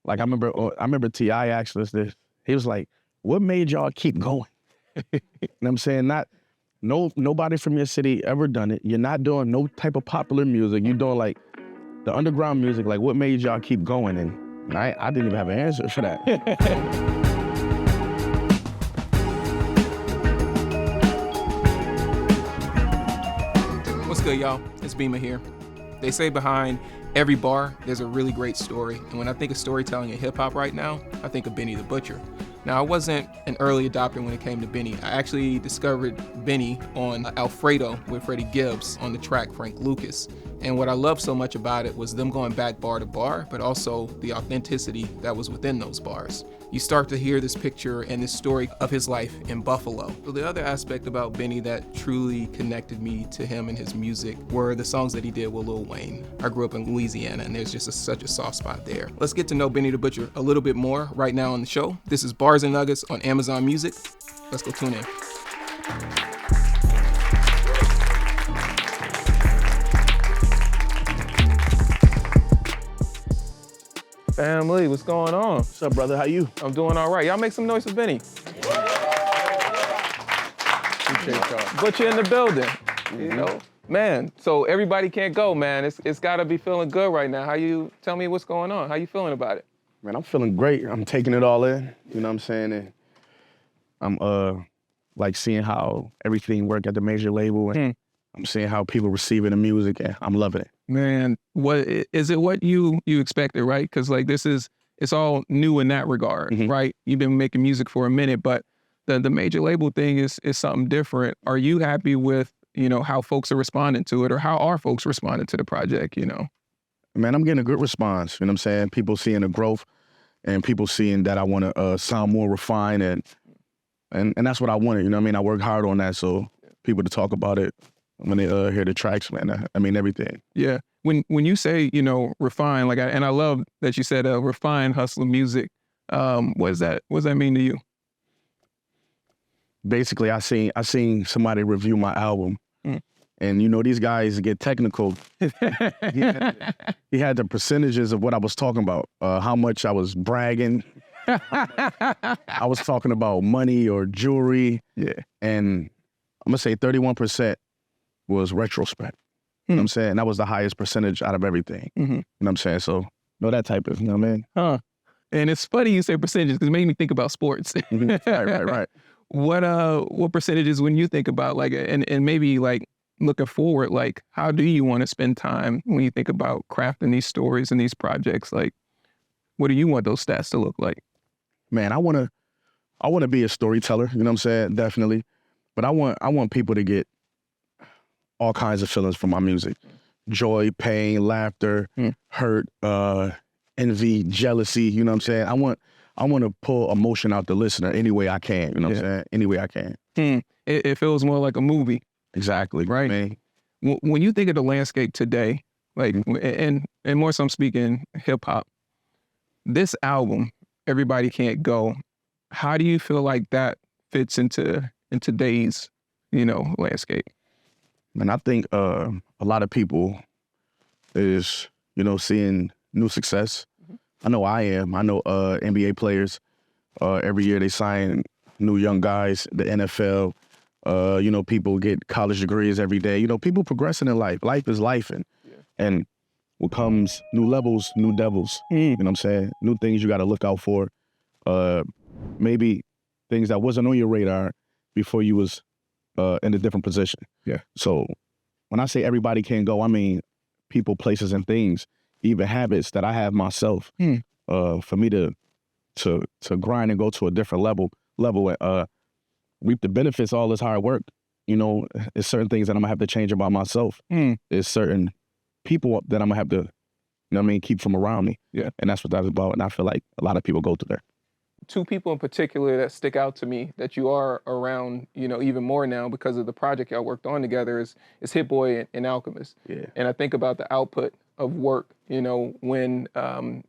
Like I remember T.I. asked us this. He was like, "What made y'all keep going?" You know what I'm saying? Nobody from your city ever done it. You're not doing no type of popular music. You're doing like the underground music. Like, what made y'all keep going? And I didn't even have an answer for that. What's good, y'all? It's Bimma here. They say behind every bar, there's a really great story. And when I think of storytelling in hip hop right now, I think of Benny the Butcher. Now, I wasn't an early adopter when it came to Benny. I actually discovered Benny on Alfredo with Freddie Gibbs on the track Frank Lucas. And what I loved so much about it was them going back bar to bar, but also the authenticity that was within those bars. You start to hear this picture and this story of his life in Buffalo. So the other aspect about Benny that truly connected me to him and his music were the songs that he did with Lil Wayne. I grew up in Louisiana, and there's just such a soft spot there. Let's get to know Benny the Butcher a little bit more right now on the show. This is Bars and Nuggets on Amazon Music. Let's go tune in. Family, what's going on? What's up, brother? How you? I'm doing all right. Y'all make some noise for Benny. Butcher in the building. Mm-hmm. You know, man. So everybody can't go, man. It's got to be feeling good right now. Tell me what's going on? How you feeling about it? Man, I'm feeling great. I'm taking it all in. You know what I'm saying? And I'm like seeing how everything work at the major label, and I'm seeing how people receiving the music, and I'm loving it. Man, what is it? What you expected, right? Because like it's all new in that regard, right? You've been making music for a minute, but the major label thing is something different. Are you happy with how folks are responding to it, or how are folks responding to the project? Man, I'm getting a good response. You know what I'm saying? People seeing the growth, and people seeing that I want to sound more refined, and that's what I wanted. You know what I mean? I work hard on that, so people to talk about it when they hear the tracks, man. I mean, everything. Yeah. When you say, refine, and I love that you said refine hustler music. What does that mean to you? Basically, I seen somebody review my album, and these guys get technical. He had the percentages of what I was talking about, how much I was bragging. I was talking about money or jewelry. Yeah. And I'm gonna say 31% was retrospect. You know what I'm saying? That was the highest percentage out of everything. You know what I'm saying? So, that type of, you know what I mean? Huh. And it's funny you say percentages because it made me think about sports. Right. What percentages when you think about and maybe looking forward, how do you want to spend time when you think about crafting these stories and these projects? What do you want those stats to look like? Man, I want to be a storyteller, you know what I'm saying? Definitely. But I want people to get all kinds of feelings from my music. Joy, pain, laughter, hurt, envy, jealousy, you know what I'm saying? I want to pull emotion out the listener any way I can, you know what I'm saying? Any way I can. It feels more like a movie. Exactly. Right? Man. When you think of the landscape today, and more so I'm speaking hip hop, this album, Everybody Can't Go, how do you feel like that fits into today's, landscape? And I think a lot of people is, seeing new success. I know I am. I know NBA players, every year they sign new young guys, the NFL, people get college degrees every day. People progressing in life. Life is life. And what comes, new levels, new devils. You know what I'm saying? New things you got to look out for. Maybe things that wasn't on your radar before you was in a different position. Yeah. So when I say everybody can go, I mean people, places, and things, even habits that I have myself. For me to grind and go to a different level and reap the benefits of all this hard work. It's certain things that I'm gonna have to change about myself. There's certain people that I'm gonna have to, keep from around me. Yeah. And that's what that's about. And I feel like a lot of people go through that. Two people in particular that stick out to me that you are around, even more now because of the project y'all worked on together is Hit Boy and Alchemist. Yeah. And I think about the output of work, when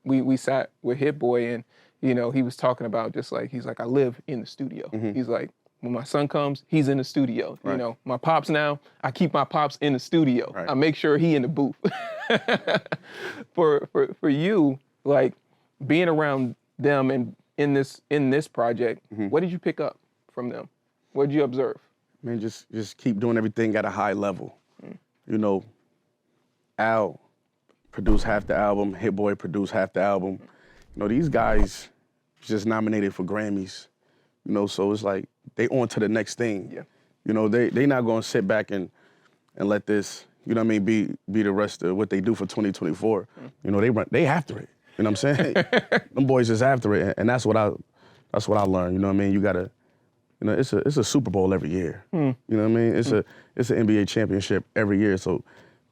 we sat with Hit Boy and, he was talking about he's like, I live in the studio. He's like, when my son comes, he's in the studio. Right. My pops now, I keep my pops in the studio. Right. I make sure he in the booth. For you, being around them and in this project, what did you pick up from them? What did you observe? Man, just keep doing everything at a high level. You know, Al produced half the album, Hit Boy produced half the album. You know, these guys just nominated for Grammys. You know, so it's like they on to the next thing. Yeah. You know, they not gonna sit back and let this, you know what I mean, be the rest of what they do for 2024. You know, they after it. You know what I'm saying? Them boys is after it, and that's what I learned. You know what I mean? You gotta, you know, it's a Super Bowl every year. You know what I mean? It's an NBA championship every year. So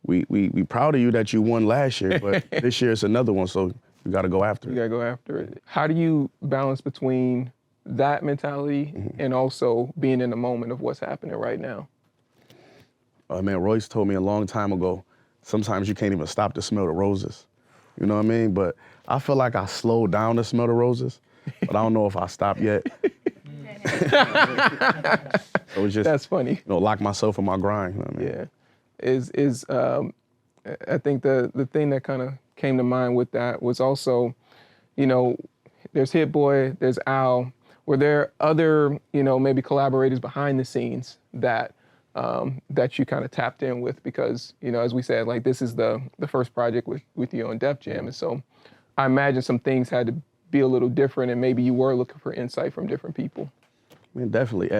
we proud of you that you won last year, but this year it's another one. So you gotta go after it. You gotta go after it. How do you balance between that mentality and also being in the moment of what's happening right now? Man, Royce told me a long time ago, sometimes you can't even stop to smell the roses. You know what I mean? But I feel like I slowed down to smell the roses, but I don't know if I stopped yet. So it's just, that's funny. You know, lock myself in my grind. You know what I mean? Yeah. I think the thing that kind of came to mind with that was also, you know, there's Hit Boy, there's Al. Were there other, you know, maybe collaborators behind the scenes that that you kind of tapped in with? Because, you know, as we said, like, this is the first project with you on Def Jam. And so I imagine some things had to be a little different, and maybe you were looking for insight from different people. I mean, definitely.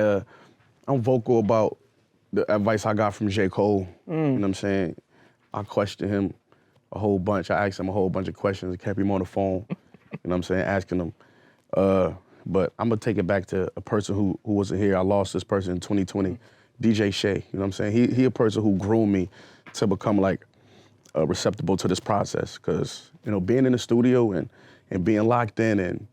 I'm vocal about the advice I got from J. Cole. You know what I'm saying? I questioned him a whole bunch. I asked him a whole bunch of questions and kept him on the phone. You know what I'm saying? Asking him. But I'm going to take it back to a person who wasn't here. I lost this person in 2020, DJ Shay. You know what I'm saying? He a person who groomed me to become, like, receptible to this process. Because, you know, being in the studio and being locked in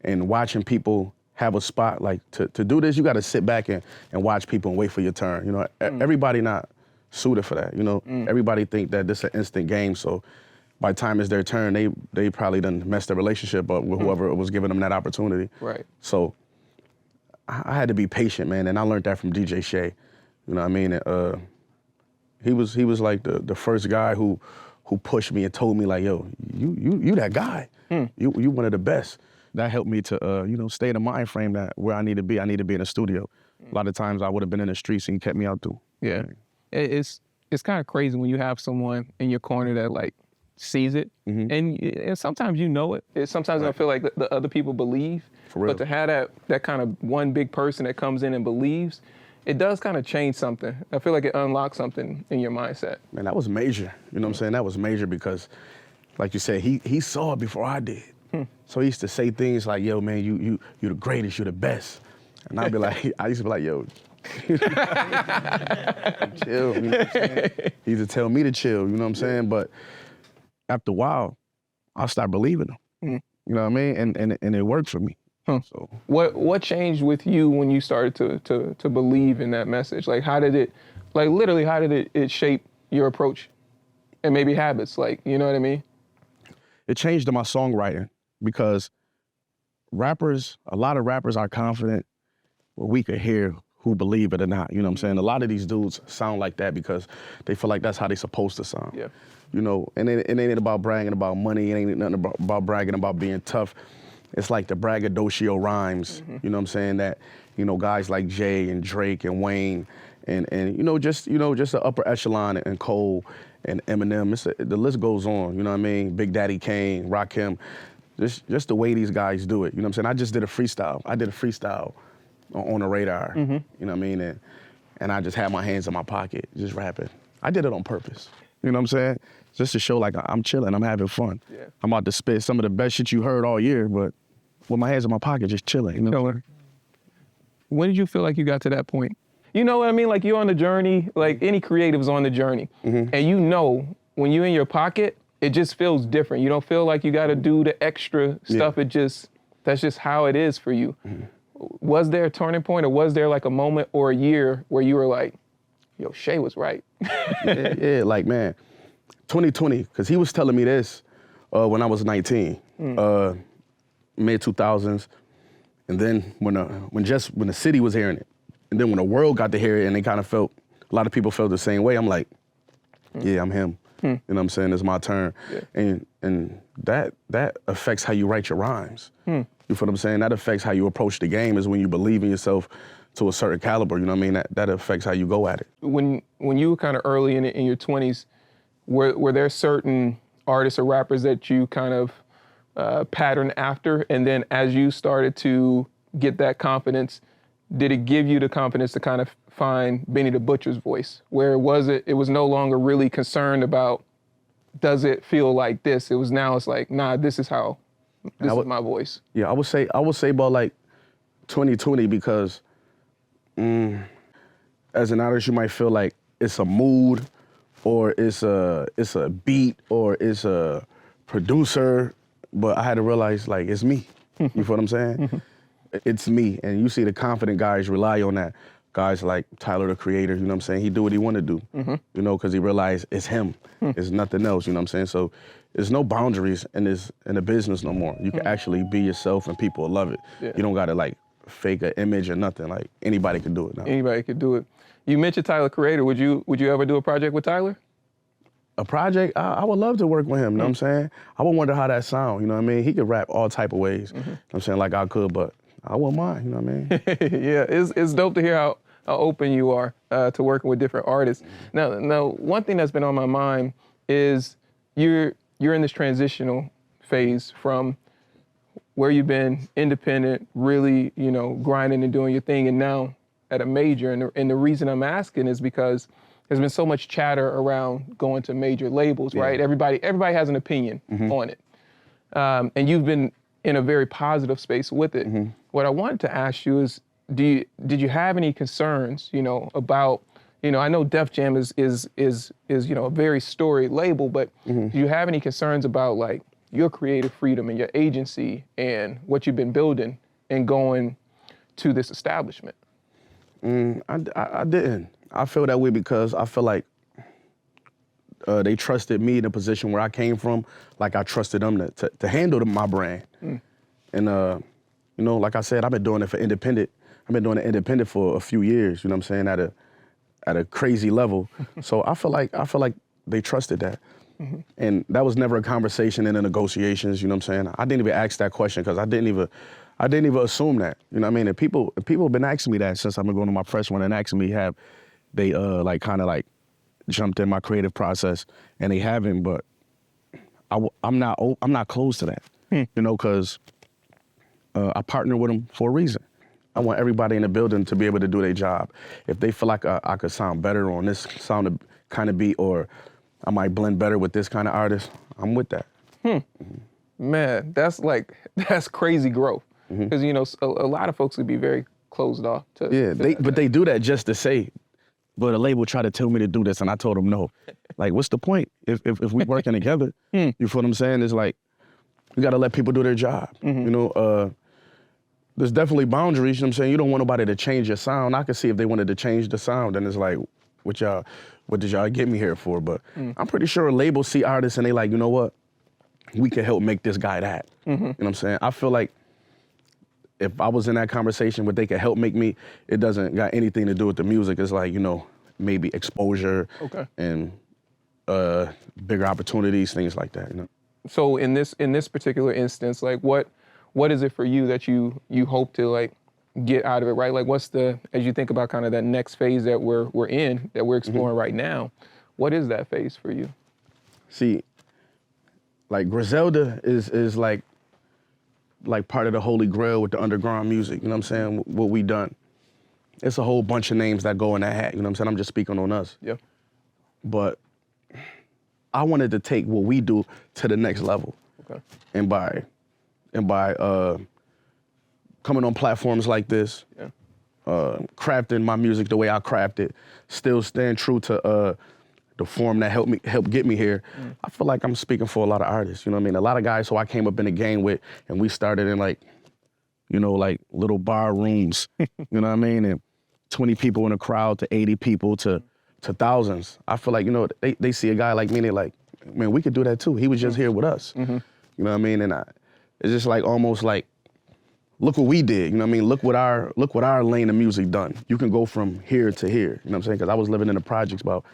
and watching people have a spot, like, to do this, you got to sit back and watch people and wait for your turn. You know, everybody not suited for that. You know, everybody think that this is an instant game. So by the time it's their turn, they probably done messed their relationship up with whoever was giving them that opportunity. Right. So I had to be patient, man, and I learned that from DJ Shay. You know what I mean? He was like the first guy who pushed me and told me, like, yo, you that guy. You one of the best. That helped me to you know, stay in the mind frame that where I need to be in the studio. A lot of times I would have been in the streets and he kept me out too. Yeah. It's kind of crazy when you have someone in your corner that, like, sees it, and sometimes you know it. Sometimes I feel like the other people believe, For real. but to have that kind of one big person that comes in and believes, it does kind of change something. I feel like it unlocks something in your mindset. Man, that was major. You know what I'm saying? That was major because, like you said, he saw it before I did. So he used to say things like, yo, man, you the greatest, you the best. And I'd be like, I used to be like, yo, chill, you know what I'm saying? He used to tell me to chill, you know what I'm saying? But after a while, I started believing him. You know what I mean? And it worked for me. So What changed with you when you started to believe in that message? Like, how did it shape your approach and maybe habits? Like, you know what I mean? it changed my songwriting because a lot of rappers are confident, but we could hear who believe it or not. You know what I'm saying? A lot of these dudes sound like that because they feel like that's how they supposed to sound. Yeah. You know, and it ain't about bragging about money. It ain't nothing about bragging about being tough. It's like the braggadocio rhymes, you know what I'm saying, that, you know, guys like Jay and Drake and Wayne and just the upper echelon and Cole and Eminem. The list goes on, you know what I mean? Big Daddy Kane, Rakim, just the way these guys do it, you know what I'm saying? I just did a freestyle. I did a freestyle on the radar, you know what I mean? And I just had my hands in my pocket, just rapping. I did it on purpose, you know what I'm saying? Just to show like I'm chilling, I'm having fun. Yeah. I'm about to spit some of the best shit you heard all year, but with my hands in my pocket, just chilling, you know? Chilling. When did you feel like you got to that point? You know what I mean? Like, you're on the journey, like any creative's on the journey. And you know, when you're in your pocket, it just feels different. You don't feel like you gotta do the extra stuff. That's just how it is for you. Was there a turning point, or was there like a moment or a year where you were like, yo, Shay was right? yeah, like, man, 2020, because he was telling me this when I was 19, mid-2000s. And then when the city was hearing it, and then when the world got to hear it and they kind of a lot of people felt the same way, I'm like, yeah, I'm him. You know what I'm saying? It's my turn. Yeah. And that affects how you write your rhymes. You feel what I'm saying? That affects how you approach the game, is when you believe in yourself to a certain caliber, you know what I mean? That affects how you go at it. When you were kind of early in your 20s, were there certain artists or rappers that you kind of patterned after? And then as you started to get that confidence, did it give you the confidence to kind of find Benny the Butcher's voice? Where it was no longer really concerned about, does it feel like this? It was now, it's like, nah, this is my voice. Yeah, I would say about like 2020, because as an artist, you might feel like it's a mood, or it's a beat, or it's a producer, but I had to realize, like, it's me. You feel what I'm saying? It's me, and you see the confident guys rely on that. Guys like Tyler, the Creator, you know what I'm saying? He do what he want to do, you know, because he realized it's him. It's nothing else, you know what I'm saying? So there's no boundaries in the business no more. You can actually be yourself, and people will love it. Yeah. You don't got to, like, fake an image or nothing. Like, anybody can do it now. Anybody could do it. You mentioned Tyler, Creator. Would you ever do a project with Tyler? A project, I would love to work with him, you know what I'm saying? I would wonder how that sound, you know what I mean? He could rap all type of ways, you know what I'm saying, like I could, but I wouldn't mind, you know what I mean? Yeah, it's dope to hear how open you are to working with different artists. Now, one thing that's been on my mind is you're in this transitional phase from where you've been independent, really, you know, grinding and doing your thing, and now at a major. And the reason I'm asking is because there's been so much chatter around going to major labels, right? Everybody has an opinion on it. And you've been in a very positive space with it. What I wanted to ask you is, did you have any concerns, you know, about, you know, I know Def Jam is you know, a very storied label, but do you have any concerns about, like, your creative freedom and your agency and what you've been building and going to this establishment? I didn't. I feel that way because I feel like they trusted me in a position where I came from, like I trusted them to handle my brand. And you know, like I said, I've been doing it for independent. I've been doing it independent for a few years, you know what I'm saying, at a crazy level. So I feel like they trusted that. And that was never a conversation in the negotiations, you know what I'm saying? I didn't even ask that question because I didn't even assume that, you know what I mean? And people have been asking me that since I've been going to my press run, and asking me, have they like kind of like jumped in my creative process, and they haven't, but I'm not close to that, you know, because I partner with them for a reason. I want everybody in the building to be able to do their job. If they feel like I could sound better on this kind of beat, or I might blend better with this kind of artist, I'm with that. Man, that's crazy growth. Because, you know, a lot of folks would be very closed off to. Yeah, but they do that just to say, but a label tried to tell me to do this, and I told them no. Like, what's the point if we working together? You feel what I'm saying? It's like, you gotta let people do their job. You know, there's definitely boundaries, you know what I'm saying? You don't want nobody to change your sound. I could see if they wanted to change the sound, then it's like, what did y'all get me here for? But I'm pretty sure labels see artists and they like, you know what? We can help make this guy that. You know what I'm saying? I feel like if I was in that conversation where they could help make me, it doesn't got anything to do with the music. It's like, you know, maybe exposure and bigger opportunities, things like that, you know? So in this particular instance, like what is it for you that you hope to, like, get out of it, right? Like, what's as you think about kind of that next phase that we're in, that we're exploring right now, what is that phase for you? See, like Griselda is like part of the holy grail with the underground music, you know what I'm saying? What we done. It's a whole bunch of names that go in that hat, you know what I'm saying? I'm just speaking on us. Yeah. But I wanted to take what we do to the next level. Okay. And by coming on platforms like this, crafting my music the way I craft it, still staying true to the form that helped get me here. I feel like I'm speaking for a lot of artists, you know what I mean? A lot of guys who I came up in the game with, and we started in like, you know, like little bar rooms, you know what I mean? And 20 people in a crowd to 80 people to thousands. I feel like, you know, they see a guy like me and they're like, man, we could do that too. He was just here with us. You know what I mean? And it's just like almost like, look what we did, you know what I mean? Look what our lane of music done. You can go from here to here, you know what I'm saying? Because I was living in the projects about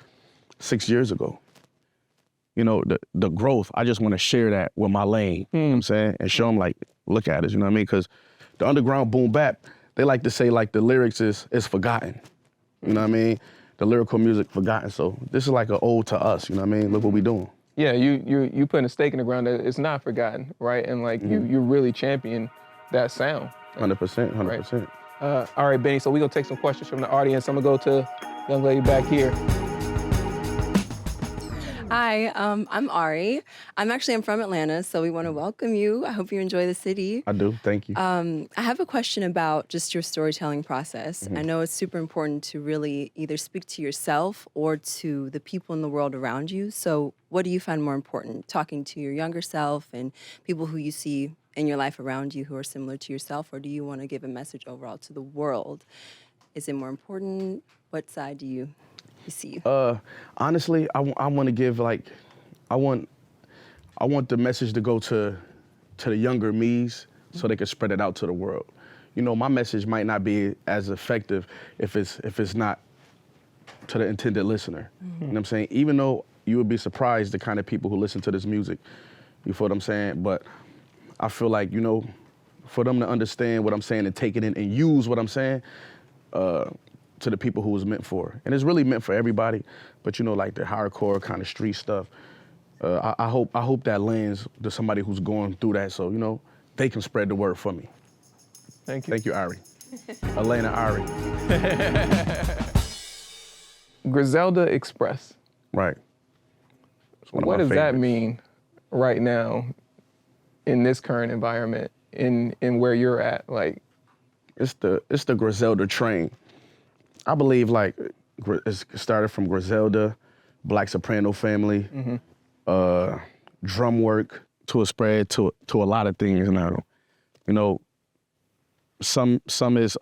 6 years ago. you know, the growth. I just want to share that with my lane, you know what I'm saying? And show them like, look at it, you know what I mean? Because the underground boom bap, they like to say like the lyrics is forgotten, you know what I mean? The lyrical music forgotten. So this is like an ode to us, you know what I mean? Look what we doing. Yeah, you putting a stake in the ground that it's not forgotten, right? And like you really champion that sound. 100%, 100%. Right. All right, Benny, so we're gonna take some questions from the audience. I'm gonna go to young lady back here. Hi, I'm Ari. I'm from Atlanta, so we want to welcome you. I hope you enjoy the city. I do, thank you. I have a question about just your storytelling process. I know it's super important to really either speak to yourself or to the people in the world around you. So what do you find more important, talking to your younger self and people who you see in your life around you who are similar to yourself, or do you want to give a message overall to the world? Is it more important? What side do you see? Honestly, I want to give like, I want the message to go to the younger me's so they can spread it out to the world. You know, my message might not be as effective if it's not to the intended listener. You know what I'm saying? Even though you would be surprised the kind of people who listen to this music, you feel what I'm saying? But I feel like, you know, for them to understand what I'm saying and take it in and use what I'm saying, to the people who it was meant for. And it's really meant for everybody, but you know, like the hardcore kind of street stuff, I hope that lands to somebody who's going through that so, you know, they can spread the word for me. Thank you. Thank you, Ari. Elena Ari. Griselda Express. Right. What does that mean right now in this current environment, in where you're at? Like, it's the Griselda Train. I believe like it started from Griselda, Black Soprano family, drum work to a spread to a lot of things now. You know, some is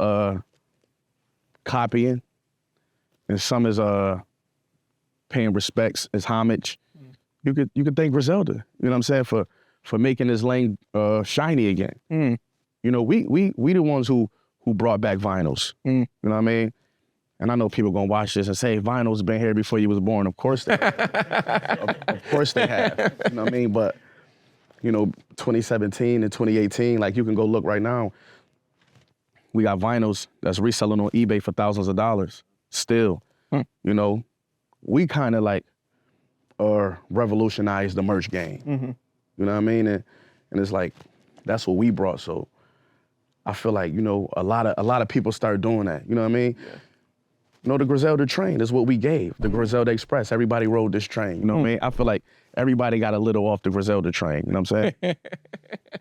copying, and some is paying respects as homage. You could thank Griselda, you know what I'm saying, for making this lane shiny again. You know, we the ones who brought back vinyls. You know what I mean? And I know people gonna watch this and say, vinyl's been here before you was born. Of course they have. Of course they have. You know what I mean? But, you know, 2017 and 2018, like you can go look right now, we got vinyls that's reselling on eBay for thousands of dollars still. You know, we kind of like revolutionized the merch game. You know what I mean? And it's like, that's what we brought. So I feel like, you know, a lot of people start doing that. You know what I mean? Yeah. You know, the Griselda Train is what we gave. The Griselda Express. Everybody rode this train. You know what I mean? I feel like everybody got a little off the Griselda Train. You know what I'm saying?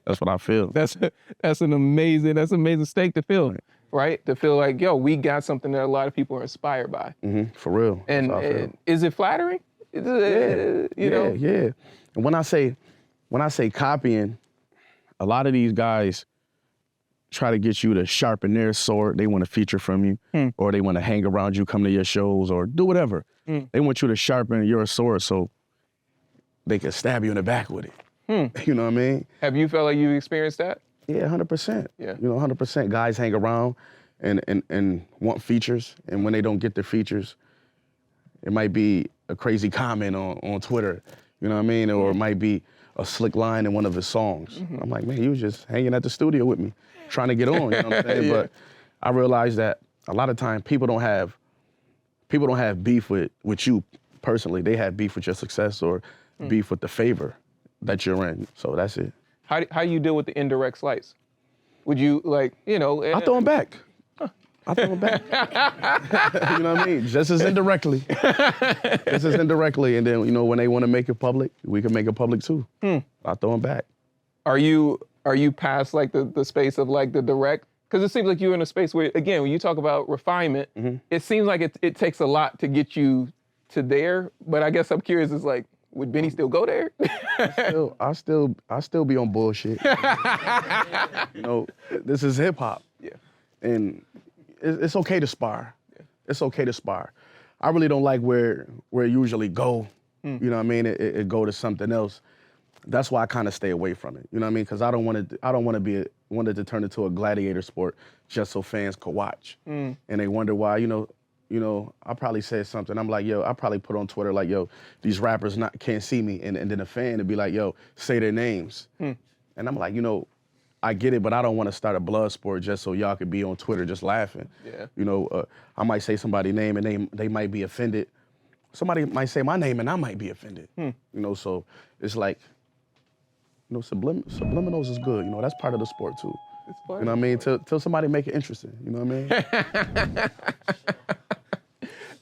That's what I feel. That's an amazing stake to feel, right? To feel like, yo, we got something that a lot of people are inspired by. For real. And is it flattering? You know? Yeah. And when I say copying, a lot of these guys try to get you to sharpen their sword. They want to feature from you, or they want to hang around you, come to your shows, or do whatever. They want you to sharpen your sword so they can stab you in the back with it. You know what I mean? Have you felt like you experienced that? Yeah, 100%. Yeah. You know, 100%. Guys hang around and want features, and when they don't get their features, it might be a crazy comment on Twitter, you know what I mean? Or it might be a slick line in one of his songs. I'm like, man, you was just hanging at the studio with me, trying to get on, you know what I'm saying? But I realized that a lot of times people don't have beef with you personally. They have beef with your success or beef with the favor that you're in. So that's it. How do you deal with the indirect slights? Would you like, you know? I throw them back. I throw them back. You know what I mean? Just as indirectly. Just as indirectly. And then, you know, when they want to make it public, we can make it public too. I throw them back. Are you past like the space of like the direct? Because it seems like you're in a space where, again, when you talk about refinement, it seems like it takes a lot to get you to there. But I guess I'm curious, it's like, would Benny still go there? I still be on bullshit. You know, this is hip hop. Yeah. And it's okay to spar. Yeah. It's okay to spar. I really don't like where it usually go. You know what I mean? It go to something else. That's why I kind of stay away from it. You know what I mean? Because I don't want to turn into a gladiator sport just so fans could watch. And they wonder why, you know, you know, I probably said something. I'm like, yo, I probably put on Twitter like, yo, these rappers can't see me. And then a fan would be like, yo, say their names. And I'm like, you know, I get it, but I don't want to start a blood sport just so y'all could be on Twitter just laughing. Yeah. You know, I might say somebody's name and they might be offended. Somebody might say my name and I might be offended. You know, so it's like, you know, subliminals is good. You know, that's part of the sport too. It's part you know what I mean? Till somebody make it interesting. You know what I mean?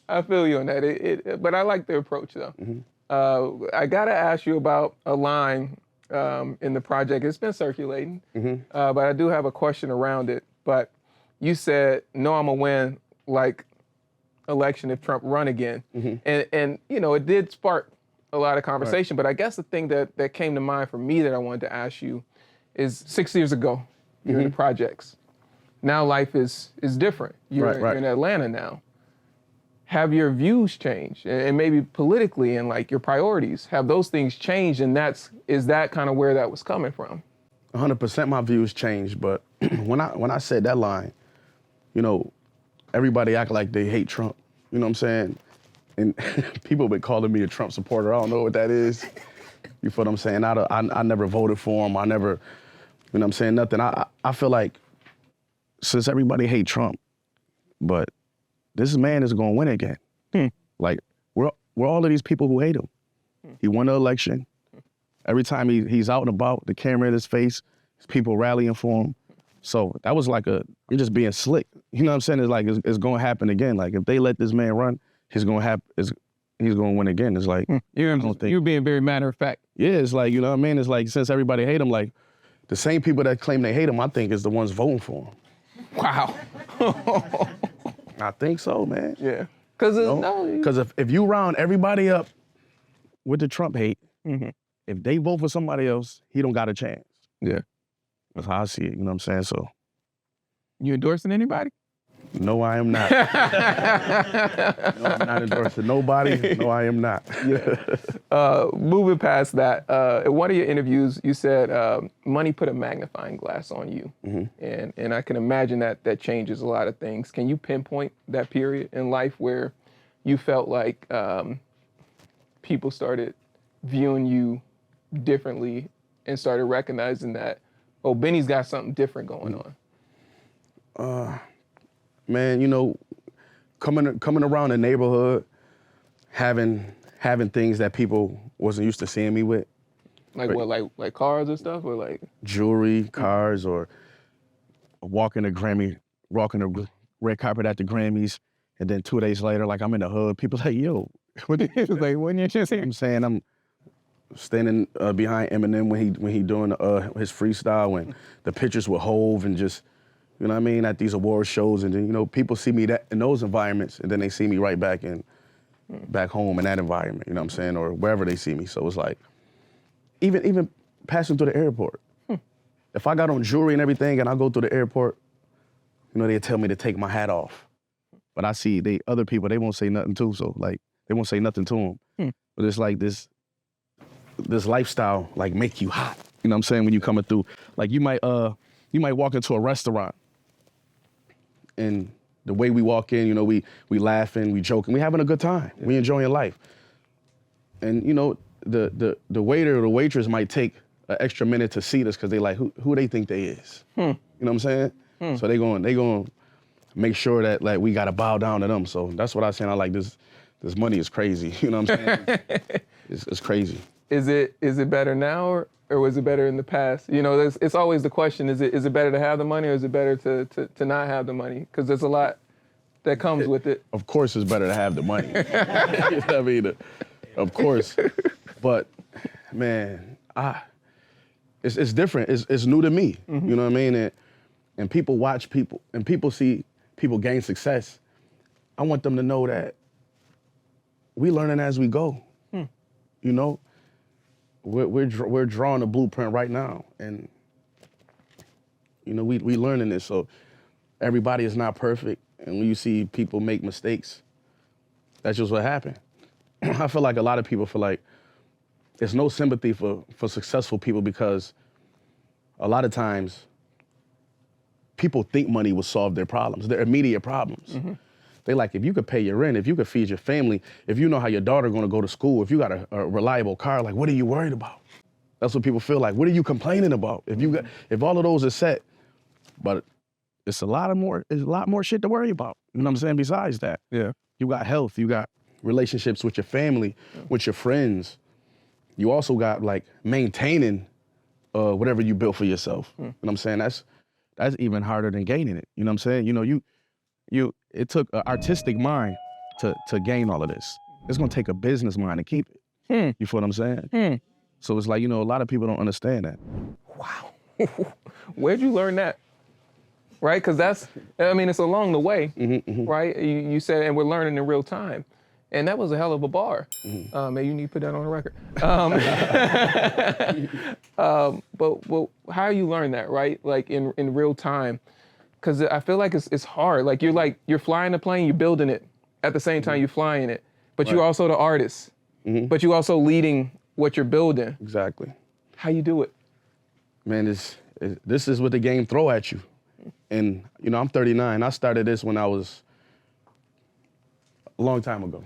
I feel you on that. But I like the approach though. I gotta ask you about a line in the project. It's been circulating, but I do have a question around it. But you said, "No, I'm gonna win like election if Trump run again," and you know it did spark a lot of conversation. But I guess the thing that came to mind for me that I wanted to ask you is 6 years ago, you're in the projects. Now life is different. You're in Atlanta now. Have your views changed, and maybe politically, and like your priorities, have those things changed? And is that kind of where that was coming from? 100% my views changed, but when I said that line, you know, everybody act like they hate Trump. You know what I'm saying? And people been calling me a Trump supporter. I don't know what that is. You feel what I'm saying? I never voted for him. I never, you know what I'm saying, nothing. I feel like since everybody hate Trump, but this man is gonna win again. Like, we're all of these people who hate him. He won the election. Every time he's out and about, the camera in his face, people rallying for him. So that was like you're just being slick. You know what I'm saying? It's like, it's gonna happen again. Like, if they let this man run, he's gonna win again. It's like, You're being very matter of fact. yeah, it's like, you know what I mean? It's like, since everybody hate him, like, the same people that claim they hate him, I think is the ones voting for him. Wow. I think so, man. Yeah. Because if you round everybody up with the Trump hate, if they vote for somebody else, he don't got a chance. Yeah. That's how I see it, you know what I'm saying? So. You endorsing anybody? No, I am not. No, I'm not endorsing nobody. No, I am not. Moving past that, in one of your interviews, you said money put a magnifying glass on you. And I can imagine that changes a lot of things. Can you pinpoint that period in life where you felt like people started viewing you differently and started recognizing that, oh, Benny's got something different going on? Man, you know, coming around the neighborhood, having things that people wasn't used to seeing me with. Like what, like cars and stuff, or like jewelry, cars, or walking the red carpet at the Grammys, and then 2 days later, like I'm in the hood, people like, yo, what is like, when you just I'm saying I'm standing behind Eminem when he doing his freestyle, when the pictures with Hove and just, you know what I mean, at these award shows, and then, you know, people see me in those environments, and then they see me right back home in that environment, you know what I'm saying, or wherever they see me. So it's like, even passing through the airport. If I got on jewelry and everything and I go through the airport, you know, they tell me to take my hat off. But I see other people, they won't say nothing too, so like, they won't say nothing to them. But it's like this lifestyle, like, make you hot. You know what I'm saying, when you coming through. Like, you might walk into a restaurant, and the way we walk in, you know, we laughing, we joking, we having a good time, we enjoying life. And, you know, the waiter or the waitress might take an extra minute to seat us because they like, who they think they is. You know what I'm saying? So they going make sure that, like, we gotta bow down to them. So that's what I'm saying. I like this money is crazy. You know what I'm saying? It's crazy. Is it better now, or was it better in the past? You know, it's always the question, is it better to have the money, or is it better to not have the money? Because there's a lot that comes with it. Of course it's better to have the money. You know what I mean? Of course. But, man, it's different. It's new to me. You know what I mean? And people watch people, and people see people gain success. I want them to know that we learning as we go. You know? We're drawing a blueprint right now, and you know, we learning this. So everybody is not perfect, and when you see people make mistakes, that's just what happened. I feel like a lot of people feel like there's no sympathy for successful people, because a lot of times people think money will solve their problems, their immediate problems. They like, if you could pay your rent, if you could feed your family, if you know how your daughter gonna go to school, if you got a reliable car, like, what are you worried about? That's what people feel like. What are you complaining about? If all of those are set, but it's a lot more shit to worry about. You know what I'm saying? Besides that, Yeah. you got health, you got relationships with your family, with your friends. You also got like maintaining whatever you built for yourself. You know what I'm saying? That's even harder than gaining it. You know what I'm saying? You know, it took an artistic mind to gain all of this. It's gonna take a business mind to keep it. You feel what I'm saying? So it's like, you know, a lot of people don't understand that. Wow. Where'd you learn that? Right? Because it's along the way, right? You said, and we're learning in real time. And that was a hell of a bar. Maybe you need to put that on the record. But how you learn that, right? Like in real time. Because I feel like it's hard. Like you're flying the plane, you're building it. At the same time, you're flying it. But you're also the artist. But you're also leading what you're building. Exactly. How you do it? Man, this is what the game throw at you. And, you know, I'm 39. I started this when I was a long time ago.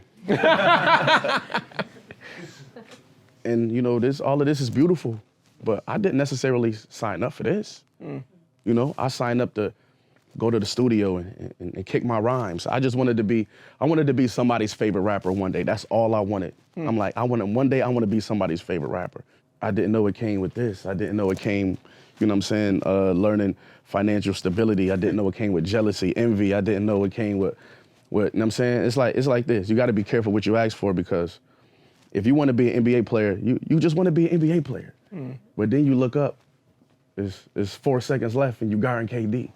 And, you know, all of this is beautiful, but I didn't necessarily sign up for this. You know, I signed up to go to the studio and kick my rhymes. I wanted to be somebody's favorite rapper one day. That's all I wanted. I'm like, one day I want to be somebody's favorite rapper. I didn't know it came with this. I didn't know it came, you know what I'm saying, learning financial stability. I didn't know it came with jealousy, envy. I didn't know it came with you know what I'm saying? It's like this. You got to be careful what you ask for, because if you want to be an NBA player, you just want to be an NBA player. But then you look up, it's 4 seconds left and you guard KD.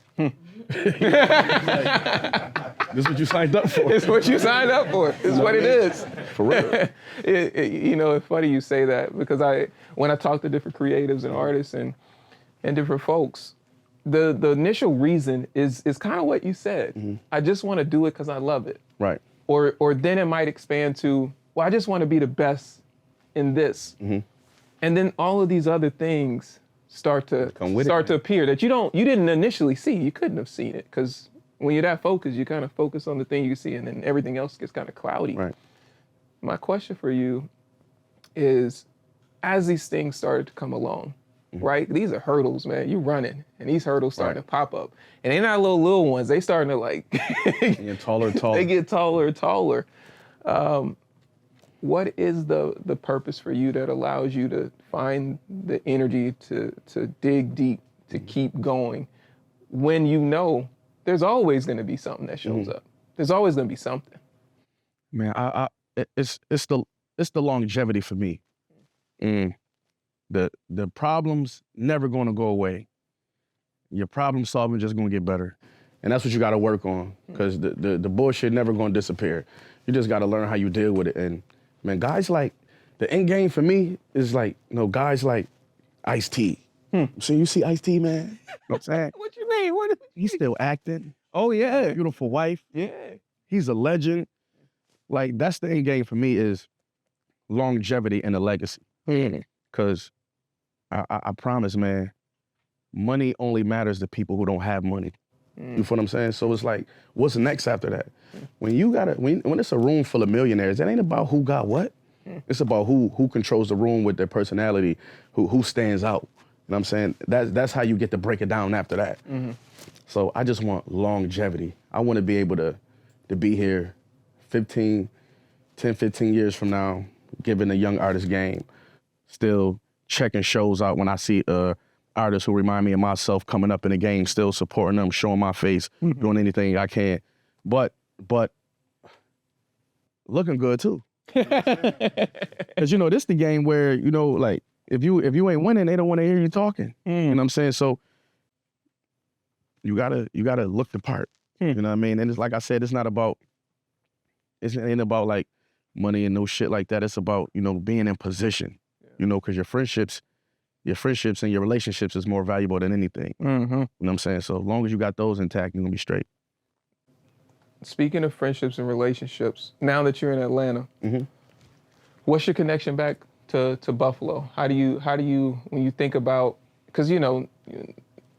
This is what you signed up for. It's what you signed up for. It's what it is. For real. You know, it's funny you say that, because when I talk to different creatives and artists and different folks, the initial reason is kind of what you said. I just want to do it because I love it. Right. Or then it might expand to, well, I just want to be the best in this. And then all of these other things start to appear that you didn't initially see. You couldn't have seen it, because when you're that focused, you kind of focus on the thing you see, and then everything else gets kind of cloudy. Right. My question for you is, as these things started to come along, right? These are hurdles, man. You running, and these hurdles starting to pop up, and they're not little ones. They starting to like get taller and taller. They get taller and taller. What is the purpose for you that allows you to find the energy to dig deep, to keep going, when you know there's always going to be something that shows up? There's always going to be something. Man, it's the longevity for me. The problems never going to go away. Your problem solving just going to get better, and that's what you got to work on, because the bullshit never going to disappear. You just got to learn how you deal with it. And man, guys like the end game for me is like, you know, guys like Ice-T. So you see Ice-T, man? You know what I'm saying? What you mean? He's still acting. Oh yeah, Beautiful wife. yeah. He's a legend. Like, that's the end game for me, is longevity and a legacy. Because I promise, man, money only matters to people who don't have money. You feel what I'm saying? So it's like, what's next after that? When it's a room full of millionaires, it ain't about who got what. It's about who controls the room with their personality, who stands out. You know what I'm saying? That's how you get to break it down after that. So I just want longevity. I want to be able to be here 10, 15 years from now, giving a young artist game, still checking shows out when I see artists who remind me of myself coming up in the game, still supporting them, showing my face, doing anything I can. But looking good too. Because, you know, this the game where, you know, like, if you ain't winning, they don't want to hear you talking. You know what I'm saying? So you gotta look the part. You know what I mean? And it's like I said, it ain't about like money and no shit like that. It's about, you know, being in position. You know, because your friendships and your relationships is more valuable than anything. You know what I'm saying? So as long as you got those intact, you're gonna be straight. Speaking of friendships and relationships, now that you're in Atlanta, what's your connection back to Buffalo? How do you, when you think about, because, you know,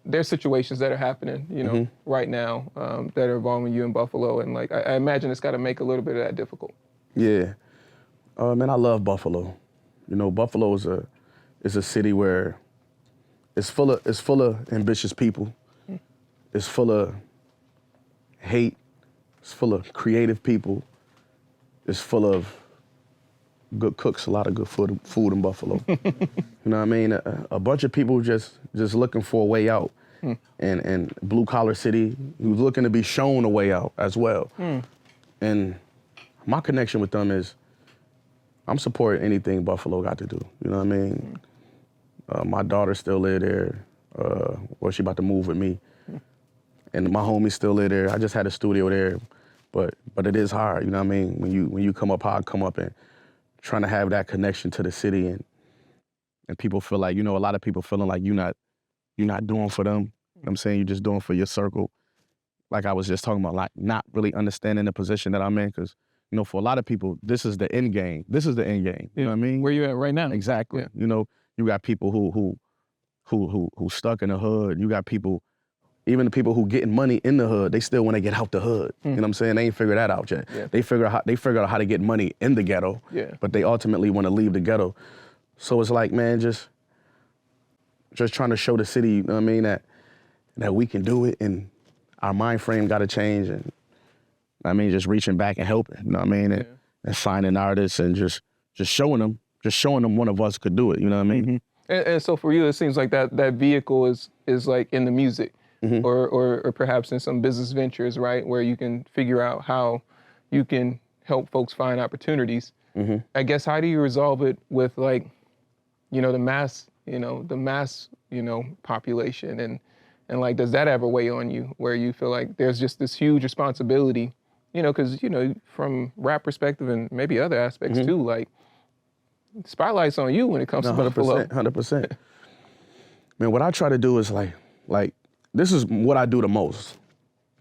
there's situations that are happening, you know, right now that are involving you in Buffalo, and like I imagine it's got to make a little bit of that difficult. Yeah, man, I love Buffalo. You know, Buffalo is a city where it's full of ambitious people. It's full of hate. It's full of creative people. It's full of good cooks, a lot of good food in Buffalo. You know what I mean? A bunch of people just looking for a way out. And blue collar city, who's looking to be shown a way out as well. And my connection with them is I'm supporting anything Buffalo got to do. You know what I mean? My daughter still live there. Well, she about to move with me. And my homies still live there. I just had a studio there. But it is hard, you know what I mean? When you come up how I come up, and trying to have that connection to the city, and people feel like, you know, a lot of people feeling like you're not doing for them. You know what I'm saying? You're just doing for your circle. Like I was just talking about, like not really understanding the position that I'm in, because, you know, for a lot of people, this is the end game. This is the end game. You know what I mean? Where you at right now? Exactly. Yeah. You know, you got people who stuck in the hood. You got people, even the people who getting money in the hood, they still want to get out the hood. You know what I'm saying? They ain't figured that out yet. Yeah. They figure out how to get money in the ghetto. Yeah. But they ultimately want to leave the ghetto. So it's like, man, just trying to show the city, you know what I mean, that we can do it, and our mind frame got to change, and I mean, just reaching back and helping, you know what I mean, and finding artists and just showing them one of us could do it, you know what I mean? And so for you, it seems like that vehicle is like in the music, or perhaps in some business ventures, right, where you can figure out how you can help folks find opportunities. I guess, how do you resolve it with, like, you know, the mass population, and like, does that ever weigh on you, where you feel like there's just this huge responsibility, you know, because, you know, from rap perspective and maybe other aspects too, like, spotlight's on you when it comes to Buffalo. 100%. Man, what I try to do is like this is what I do the most,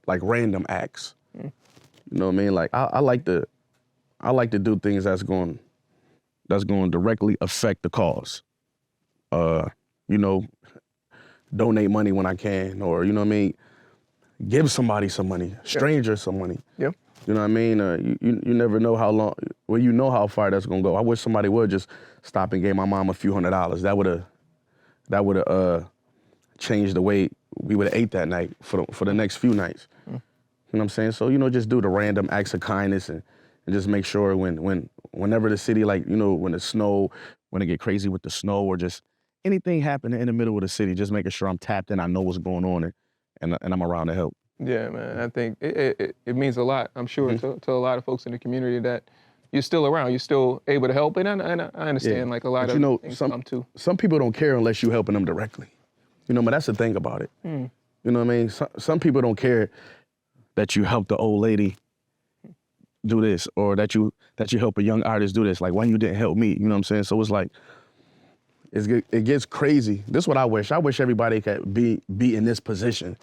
like random acts. You know what I mean? Like I like to do things that's going to directly affect the cause. You know, donate money when I can, or, you know what I mean, give somebody some money, stranger some money. Yep. You know what I mean? You never know how long, well, you know how far that's gonna go. I wish somebody would just stop and gave my mom a few $100s. That would have changed the way we would have ate that night for the next few nights. You know what I'm saying? So, you know, just do the random acts of kindness, and just make sure whenever the city, like, you know, when it get crazy with the snow, or just anything happening in the middle of the city, just making sure I'm tapped in, I know what's going on, and I'm around to help. Yeah, man, I think it means a lot, I'm sure, to a lot of folks in the community, that you're still around, you're still able to help, and I understand, like, a lot of, you know, things come too. Some people don't care unless you're helping them directly. You know, but that's the thing about it. You know what I mean? Some people don't care that you help the old lady do this, or that you help a young artist do this. Like, why you didn't help me? You know what I'm saying? So it's like, it gets crazy. This is what I wish. I wish everybody could be in this position,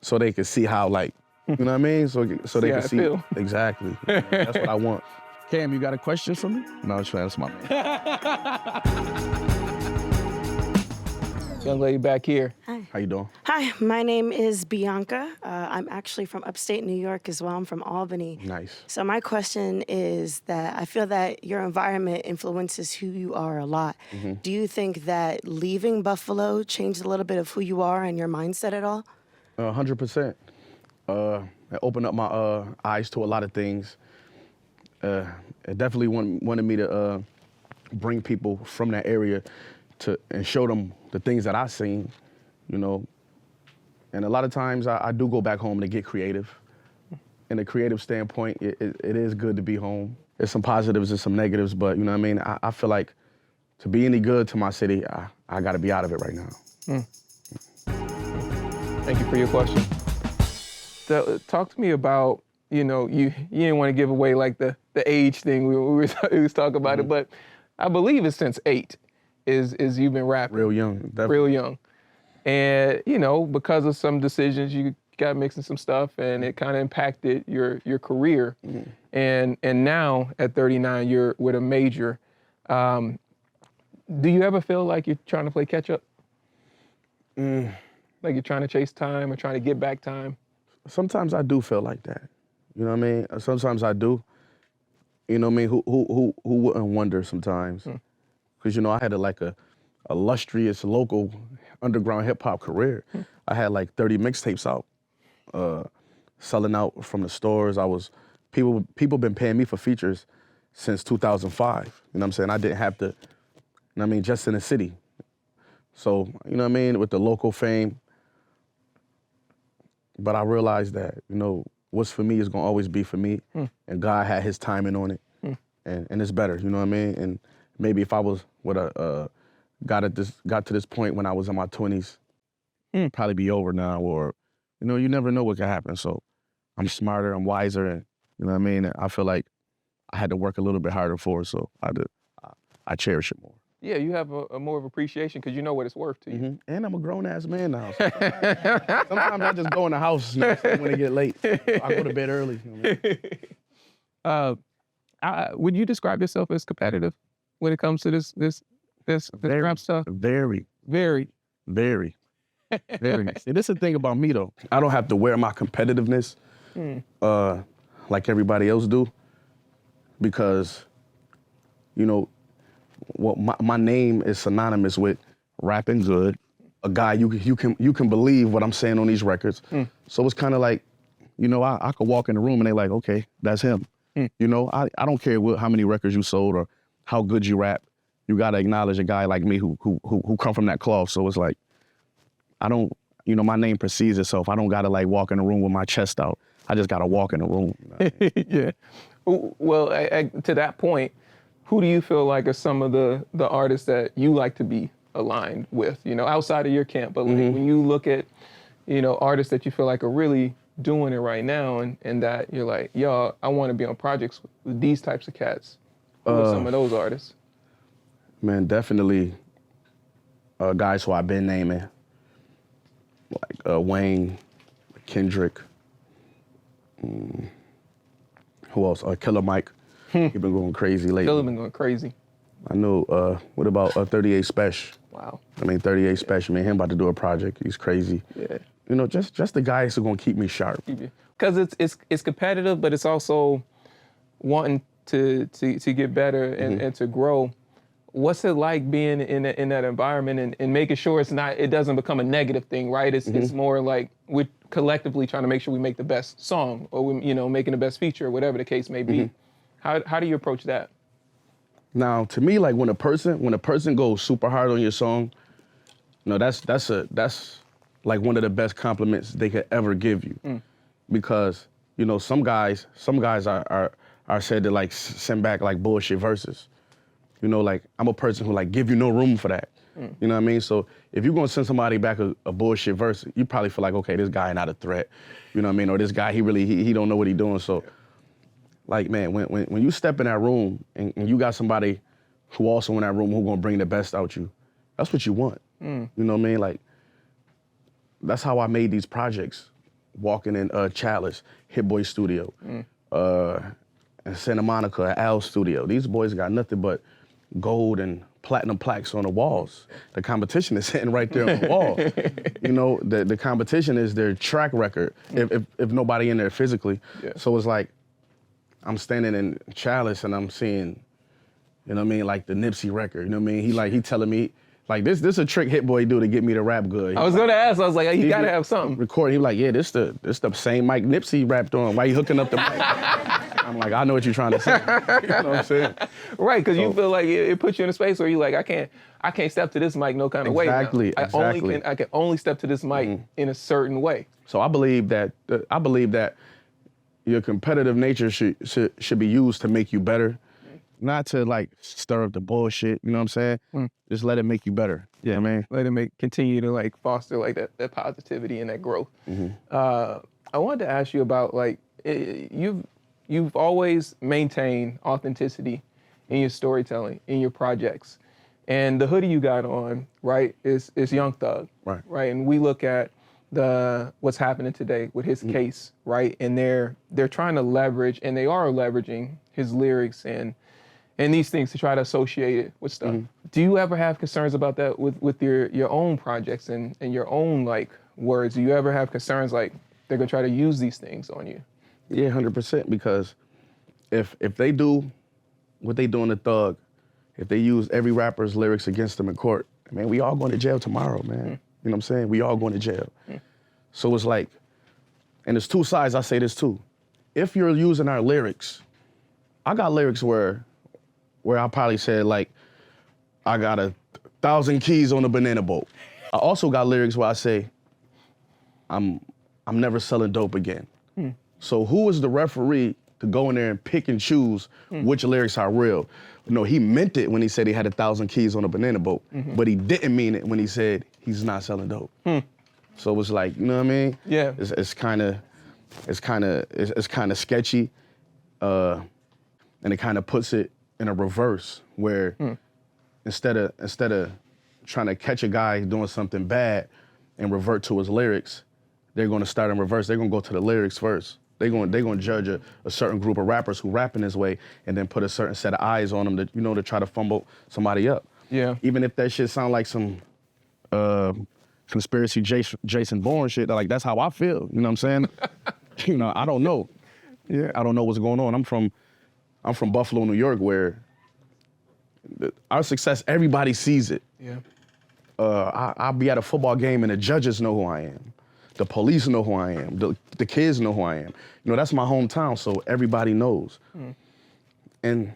so they could see how, like, you know what I mean? So they can see. Feel. Exactly. That's what I want. Cam, you got a question for me? No, that's my man. Young lady back here. Hi. How you doing? Hi, my name is Bianca. I'm actually from upstate New York as well. I'm from Albany. Nice. So my question is that I feel that your environment influences who you are a lot. Do you think that leaving Buffalo changed a little bit of who you are and your mindset at all? 100%. It opened up my eyes to a lot of things. It definitely wanted me to bring people from that area and show them the things that I've seen, you know. And a lot of times I do go back home to get creative. In a creative standpoint, it is good to be home. There's some positives and some negatives, but, you know what I mean? I feel like to be any good to my city, I got to be out of it right now. Thank you for your question. Talk to me about, you know, you didn't want to give away, like, the age thing. We was talking about it, but I believe it's since 8 is you've been rapping. Real young, definitely. Real young. And, you know, because of some decisions, you got mixing some stuff, and it kind of impacted your career. And now at 39, you're with a major. Do you ever feel like you're trying to play catch up? Like you're trying to chase time or trying to get back time? Sometimes I do feel like that. You know what I mean? Sometimes I do. You know what I mean? Who wouldn't wonder sometimes? Because, you know, I had a illustrious local underground hip hop career. I had like 30 mixtapes out, selling out from the stores. People been paying me for features since 2005. You know what I'm saying? I didn't have to, you know what I mean, just in the city. So, you know what I mean, with the local fame. But I realized that, you know, what's for me is gonna always be for me. And God had his timing on it. And it's better, you know what I mean? And maybe if I was got to this point when I was in my 20s, probably be over now, or, you know, you never know what could happen. So I'm smarter, I'm wiser, and you know what I mean? And I feel like I had to work a little bit harder for it, so I cherish it more. Yeah, you have a more of appreciation because you know what it's worth to you. And I'm a grown-ass man now. So sometimes I just go in the house, you know, when it get late. I go to bed early. You know what I mean? Would you describe yourself as competitive when it comes to this rap stuff? Very. Very. Very. Very. See, this is the thing about me, though. I don't have to wear my competitiveness like everybody else do, because, you know, my name is synonymous with rapping good, a guy you can believe what I'm saying on these records. So it's kind of like, you know, I could walk in the room and they like, okay, that's him. You know, I don't care how many records you sold or how good you rap. You gotta acknowledge a guy like me who come from that cloth. So it's like, I don't, you know, my name precedes itself. I don't gotta like walk in the room with my chest out. I just gotta walk in the room. You know what I mean? Yeah. Well, to that point, who do you feel like are some of the artists that you like to be aligned with, you know, outside of your camp? But like when you look at, you know, artists that you feel like are really doing it right now and that you're like, yo, I want to be on projects with these types of cats. Who are some of those artists? Man, definitely guys who I've been naming, like Wayne, Kendrick, who else? Killer Mike. He been going crazy lately. Killer been going crazy. I know, what about 38 Special? Wow. I mean, 38 Special, man, him about to do a project. He's crazy. Yeah. You know, just the guys who gonna keep me sharp. Because it's competitive, but it's also wanting to get better and to grow. What's it like being in that environment and making sure it doesn't become a negative thing, right? It's more like we're collectively trying to make sure we make the best song, or we, you know, making the best feature, or whatever the case may be. How do you approach that? Now, to me, like when a person goes super hard on your song, you know, that's like one of the best compliments they could ever give you, because you know some guys are said to like send back like bullshit verses. You know, like I'm a person who like give you no room for that. You know what I mean? So if you're gonna send somebody back a bullshit verse, you probably feel like, okay, this guy not a threat. You know what I mean? Or this guy, he don't know what he doing. So, like, man, when you step in that room and you got somebody who also in that room who gonna bring the best out you, that's what you want. You know what I mean? Like, that's how I made these projects. Walking in Chalice, Hit Boy Studio, and Santa Monica, Al Studio. These boys got nothing but gold and platinum plaques on the walls. The competition is sitting right there on the wall. You know, the competition is their track record, if nobody in there physically. Yeah. So it's like, I'm standing in Chalice and I'm seeing, you know what I mean, like the Nipsey record, you know what I mean? He telling me, like, this a trick Hit Boy do to get me to rap good. I was gonna ask, I was like, he gotta have something. Record, he like, yeah, this the same mic Nipsey rapped on. Why you hooking up the mic? I'm like, I know what you're trying to say. You know what I'm saying? Right, because you feel like it puts you in a space where you're like, I can't step to this mic no kind of way. Exactly. I can only step to this mic in a certain way. So I believe that your competitive nature should be used to make you better, not to like stir up the bullshit. You know what I'm saying? Just let it make you better. Yeah, you know what I mean, let it continue to like foster like that positivity and that growth. I wanted to ask you about like you've always maintained authenticity in your storytelling, in your projects. And the hoodie you got on, right, is Young Thug. Right. And we look at what's happening today with his case, right? And they're trying to leverage, and they are leveraging his lyrics and these things to try to associate it with stuff. Do you ever have concerns about that with your own projects and your own like words? Do you ever have concerns like they're gonna try to use these things on you? Yeah, 100%. Because if they do what they do in the Thug, if they use every rapper's lyrics against them in court, man, we all going to jail tomorrow, man. You know what I'm saying? We all going to jail. So it's like, and there's two sides. I say this too. If you're using our lyrics, I got lyrics where I probably said like, I got 1,000 keys on a banana boat. I also got lyrics where I say, I'm never selling dope again. So who is the referee to go in there and pick and choose which lyrics are real? No, he meant it when he said he had 1,000 keys on a banana boat, but he didn't mean it when he said he's not selling dope. So it's like, you know what I mean? Yeah. It's kind of sketchy, and it kind of puts it in a reverse where instead of trying to catch a guy doing something bad and revert to his lyrics, they're going to start in reverse. They're going to go to the lyrics first. They're going to judge a certain group of rappers who rap in this way and then put a certain set of eyes on them to, you know, to try to fumble somebody up. Yeah. Even if that shit sound like some conspiracy Jason Bourne shit, like that's how I feel. You know what I'm saying? You know, I don't know. Yeah, I don't know what's going on. I'm from Buffalo, New York, where our success, everybody sees it. Yeah. I'll be at a football game and the judges know who I am. The police know who I am. The kids know who I am. You know, that's my hometown, so everybody knows. And,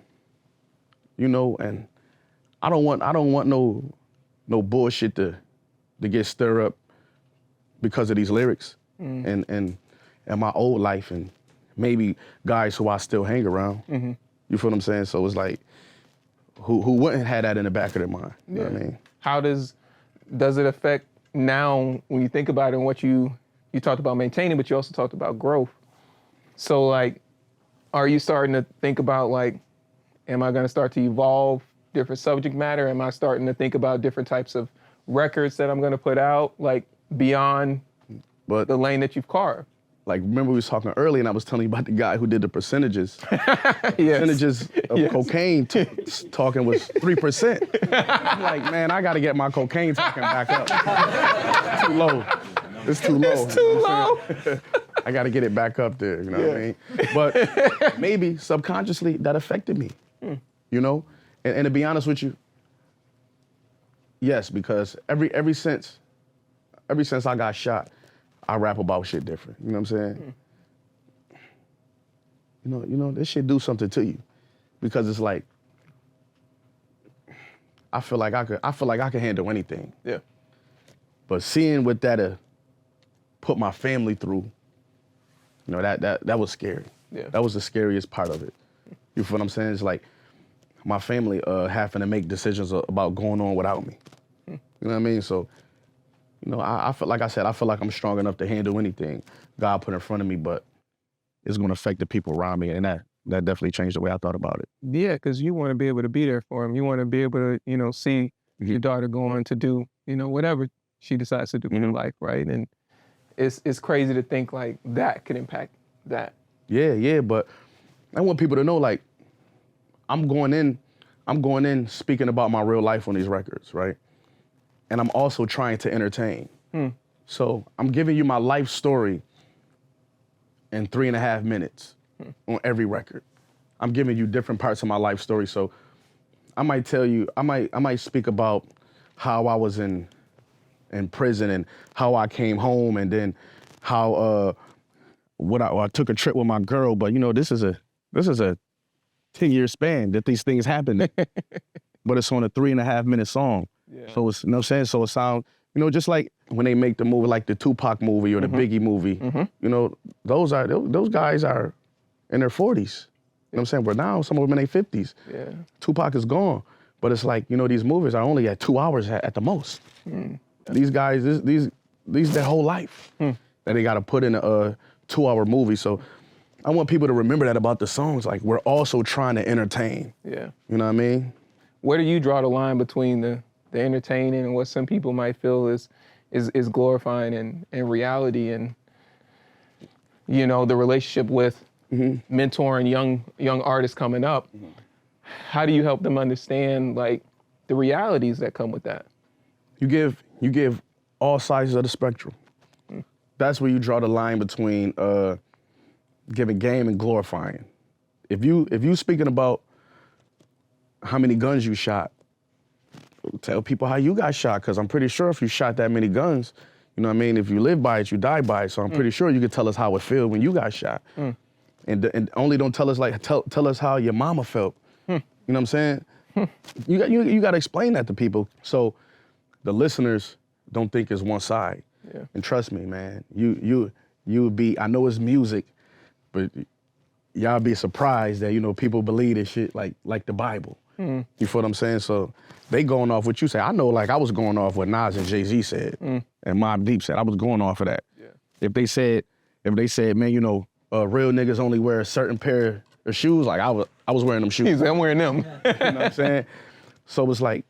you know, and I don't want no bullshit to get stirred up because of these lyrics and my old life and maybe guys who I still hang around. You feel what I'm saying? So it's like, who wouldn't have that in the back of their mind? You know what I mean? How does it affect now when you think about it and what you talked about maintaining, but you also talked about growth. So like, are you starting to think about like, am I gonna start to evolve different subject matter? Am I starting to think about different types of records that I'm gonna put out, like beyond the lane that you've carved? Like, remember we was talking earlier and I was telling you about the guy who did the percentages. Yes. Percentages of cocaine talking was 3%. I'm like, man, I gotta get my cocaine talking back up. It's too low. It's too low. It's too low. I gotta get it back up there, you know what I mean? But maybe subconsciously that affected me, you know? And to be honest with you, yes, because ever since I got shot, I rap about shit different. You know what I'm saying? You know, this shit do something to you, because it's like I feel like I could handle anything. Yeah. But seeing what that put my family through, you know, that was scary. Yeah. That was the scariest part of it. You feel what I'm saying? It's like my family having to make decisions about going on without me. You know what I mean? So, you know, I feel like I said, I feel like I'm strong enough to handle anything God put in front of me, but it's going to affect the people around me, and that definitely changed the way I thought about it. Yeah, because you want to be able to be there for him. You want to be able to, you know, see your daughter going to do, you know, whatever she decides to do in her life, right? And it's crazy to think like that could impact that. Yeah, but I want people to know, like, I'm going in speaking about my real life on these records, right? And I'm also trying to entertain. So I'm giving you my life story in 3.5 minutes on every record. I'm giving you different parts of my life story. So I might tell you, I might speak about how I was in prison and how I came home, and then how I took a trip with my girl. But you know, this is a 10-year span that these things happen. But it's on a 3.5 minute song. Yeah. So it's, you know what I'm saying? So it sounds, you know, just like when they make the movie, like the Tupac movie or the Biggie movie, you know, those guys are in their 40s. You know what I'm saying? But now some of them in their 50s. Yeah. Tupac is gone. But it's like, you know, these movies are only at 2 hours at the most. These guys, these their whole life that they got to put in a 2-hour movie. So I want people to remember that about the songs. Like, we're also trying to entertain. Yeah. You know what I mean? Where do you draw the line between the entertaining and what some people might feel is glorifying and reality, and, you know, the relationship with mentoring young artists coming up? How do you help them understand, like, the realities that come with that? You give all sizes of the spectrum. that's where you draw the line between giving game and glorifying. If you speaking about how many guns you shot, tell people how you got shot, because I'm pretty sure if you shot that many guns, you know what I mean, if you live by it, you die by it. So I'm pretty sure you could tell us how it felt when you got shot. And only don't tell us tell us how your mama felt. You know what I'm saying? You got to explain that to people so the listeners don't think it's one side. Yeah. And trust me, man, you would be, I know it's music, but y'all be surprised that, you know, people believe this shit like the Bible. You feel what I'm saying? So they going off what you say. I know, like, I was going off what Nas and Jay-Z said and Mobb Deep said. I was going off of that. Yeah. If they said, man, you know, real niggas only wear a certain pair of shoes, like I was wearing them shoes. He's I'm wearing them. You know what I'm saying? So it's like,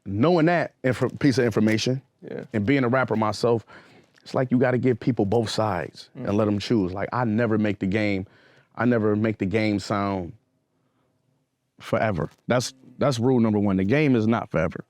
knowing that piece of information and being a rapper myself, it's like you got to give people both sides and let them choose. Like, I never make the game sound forever. That's rule number one. The game is not forever.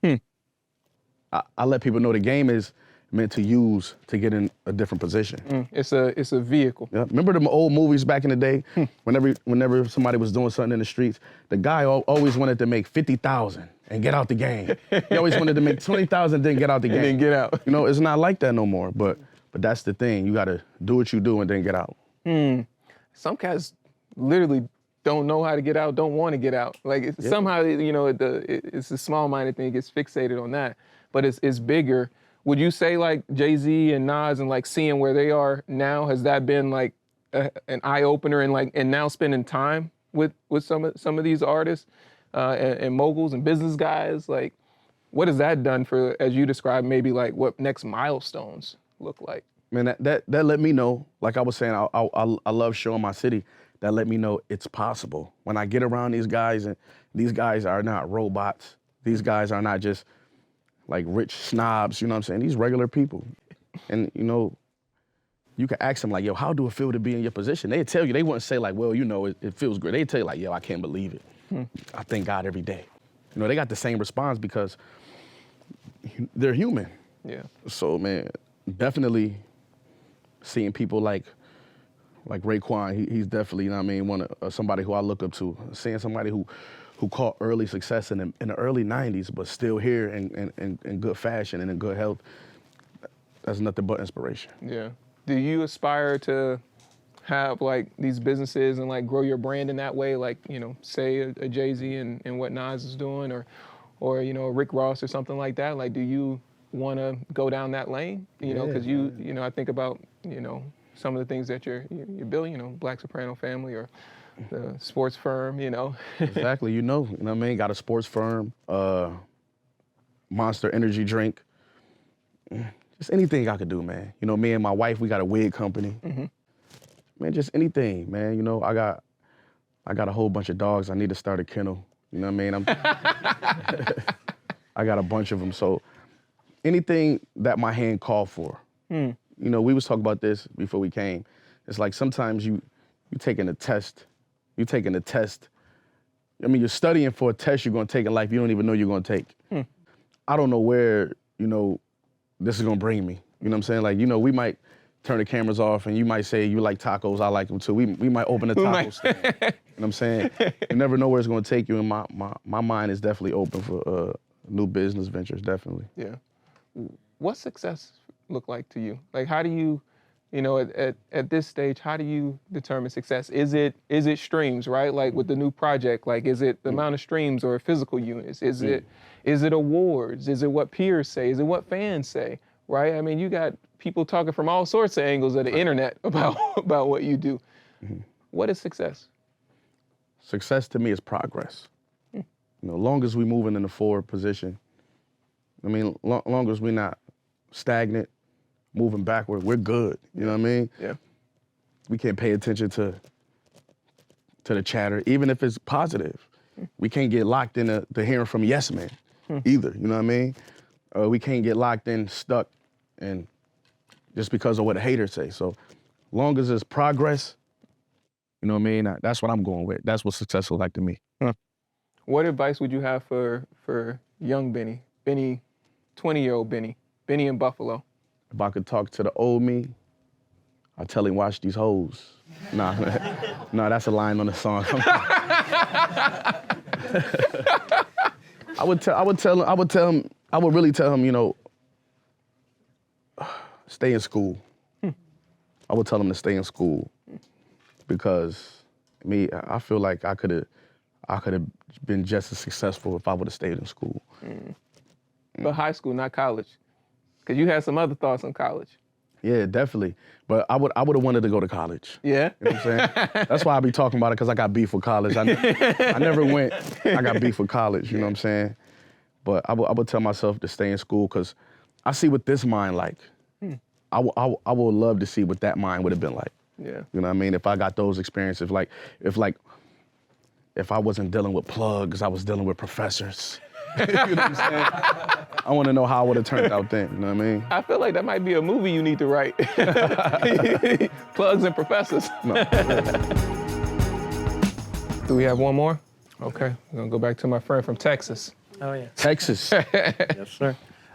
I let people know the game is meant to use to get in a different position. It's a vehicle. Yeah. Remember them old movies back in the day? Whenever somebody was doing something in the streets, the guy always wanted to make 50,000 and get out the game. He always wanted to make 20,000 then get out the game. And then get out. You know, it's not like that no more. But that's the thing. You gotta do what you do and then get out. Some cats literally don't know how to get out, don't want to get out. Like somehow, you know, it's a small-minded thing. It gets fixated on that, but it's bigger. Would you say like Jay-Z and Nas and like seeing where they are now, has that been like an eye opener and now spending time with some of these artists and moguls and business guys? Like, what has that done for, as you described, maybe like what next milestones look like? Man, that let me know. Like I was saying, I love showing my city. That let me know it's possible. When I get around these guys, and these guys are not robots. These guys are not just like rich snobs, you know what I'm saying? These regular people. And, you know, you can ask them like, yo, how do it feel to be in your position? They'd tell you, they wouldn't say like, well, you know, it feels great. They'd tell you like, yo, I can't believe it. I thank God every day. You know, they got the same response because they're human. Yeah. So, man, definitely seeing people like Raekwon, he's definitely, you know what I mean, somebody who I look up to. Seeing somebody who caught early success in the early 90s, but still here in good fashion and in good health, that's nothing but inspiration. Yeah. Do you aspire to have like these businesses and like grow your brand in that way? Like, you know, say a Jay-Z and what Nas is doing, or you know, a Rick Ross or something like that? Like, do you want to go down that lane? You know, because you know, I think about, you know, some of the things that you're building, you know, Black Soprano Family or the sports firm, you know. Exactly, you know what I mean? Got a sports firm, Monster Energy drink. Just anything I could do, man. You know, me and my wife, we got a wig company. Man, just anything, man. You know, I got a whole bunch of dogs. I need to start a kennel. You know what I mean? I got a bunch of them. So anything that my hand called for. You know, we was talking about this before we came. It's like sometimes you taking a test. You taking a test. I mean, you're studying for a test you're gonna take in life you don't even know you're gonna take. I don't know where, you know, this is gonna bring me. You know what I'm saying? Like, you know, we might turn the cameras off and you might say you like tacos, I like them too. We might open a taco stand. You know what I'm saying? You never know where it's gonna take you, and my mind is definitely open for new business ventures, definitely. Yeah. What's success look like to you? Like, how do you, you know, at this stage, how do you determine success? Is it streams, right? Like with the new project, like is it the amount of streams or physical units? Is it awards? Is it what peers say? Is it what fans say, right? I mean, you got people talking from all sorts of angles of the internet about what you do. What is success? Success to me is progress. You know, long as we moving in the forward position, I mean, long as we're not stagnant, moving backward, we're good. You know what I mean? Yeah. We can't pay attention to the chatter, even if it's positive. We can't get locked in the hearing from yes men either. You know what I mean? We can't get locked in, stuck, and just because of what a hater say. So long as there's progress, you know what I mean? That's what I'm going with. That's what success looks like to me. What advice would you have for young Benny, 20-year-old Benny in Buffalo? If I could talk to the old me, I tell him, watch these hoes. Nah, nah, that's a line on the song. I would really tell him, you know, stay in school. I would tell him to stay in school because I feel like I could have been just as successful if I would have stayed in school. But high school, not college. Because you had some other thoughts on college. Yeah, definitely. But I would have wanted to go to college. Yeah? You know what I'm saying? That's why I be talking about it, because I got beef with college. I never went. I got beef with college, you know what I'm saying? But I would tell myself to stay in school because I see what this mind like. I would love to see what that mind would have been like. Yeah. You know what I mean? If I got those experiences, if I wasn't dealing with plugs, I was dealing with professors. You know what I'm saying? I want to know how it would have turned out then, you know what I mean? I feel like that might be a movie you need to write. Plugs and professors. No. Do we have one more? Okay, we're gonna go back to my friend from Texas. Oh, yeah. Texas. Yes, sir.